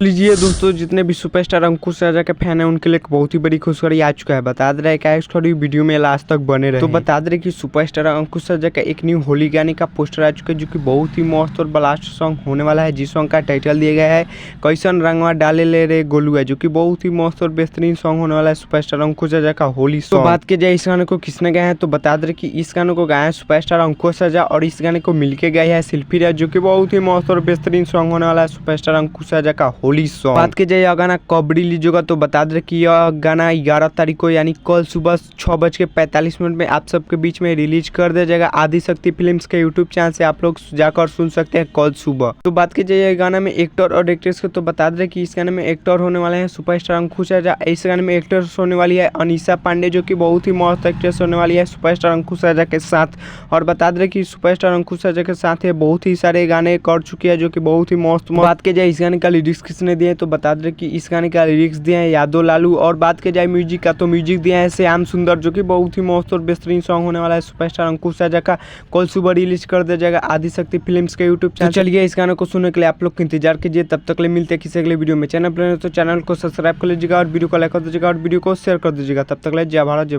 लीजिए दोस्तों, जितने भी सुपरस्टार अंकुश राजा के फैन हैं उनके लिए एक बहुत ही बड़ी खुशखबरी आ चुका है। बता दे रहे हैं क्या थोड़ी वीडियो में लास्ट तक बने रहे। तो बता दे रहे कि सुपरस्टार अंकुश राजा का एक न्यू होली गाने का पोस्टर आ चुका है, जो कि बहुत ही मस्त और ब्लास्ट सॉन्ग होने वाला है। जिस सॉन्ग का टाइटल दिया गया है कैसन रंगवा डाले ले रे गोलुआ, जो कि बहुत ही मस्त और बेहतरीन सॉन्ग होने वाला है सुपरस्टार अंकुश राजा का होली सॉन्ग। तो बात की जाए इस गाने को किसने गाया है, तो बता दे रहे कि इस गाने को गाया है सुपरस्टार अंकुश राजा और इस गाने को मिलके गाया है शिल्पी राज, जो कि बहुत ही मस्त और बेहतरीन सॉन्ग होने वाला है सुपरस्टार अंकुश राजा का होली सॉन्ग। बात की जाए यह गाना कब रिलीज होगा, तो बता दें कि यह गाना 11 तारीख को यानी कल सुबह 6:45 में आप सबके बीच में रिलीज कर दिया जाएगा। आदिशक्ति फिल्म्स के यूट्यूब चैनल से आप लोग जाकर सुन सकते हैं कल सुबह। तो बात की जाए गाना में एक्टर और एक्ट्रेस को, तो बता दें कि इस गाने में एक्टर होने वाले हैं सुपरस्टार अंकुश राजा। इस गाने में एक्ट्रेस होने वाली है अनीशा पांडे, जो कि बहुत ही मस्त एक्ट्रेस होने वाली है सुपरस्टार अंकुश राजा के साथ। और बता दें कि सुपरस्टार अंकुश राजा के साथ है बहुत ही सारे गाने कर चुकी है, जो कि बहुत ही मस्त। बात की जाए इस गाने का लिरिक्स किसने दिए, तो बता दें कि इस गाने का लिरिक्स दिए हैं यादव लालू। और बात की जाए म्यूजिक का, तो म्यूजिक दिया है श्याम सुंदर, जो कि बहुत ही मस्त और बेहतरीन सॉन्ग होने वाला है सुपरस्टार अंकुश राजा का। कल सुबह रिलीज कर दिया जाएगा आदिशक्ति फिल्म्स के यूट्यूब चैनल। तो चलिए इस गाने को सुनने के लिए आप लोग को इंतजार कीजिए। तब तक ले मिलते हैं किसी अगले वीडियो में। चैनल पर तो चैनल को सब्सक्राइब कर लीजिएगा और वीडियो को लाइक कर दीजिएगा और वीडियो को शेयर कर दीजिएगा। तब तक ले जय भारत जय।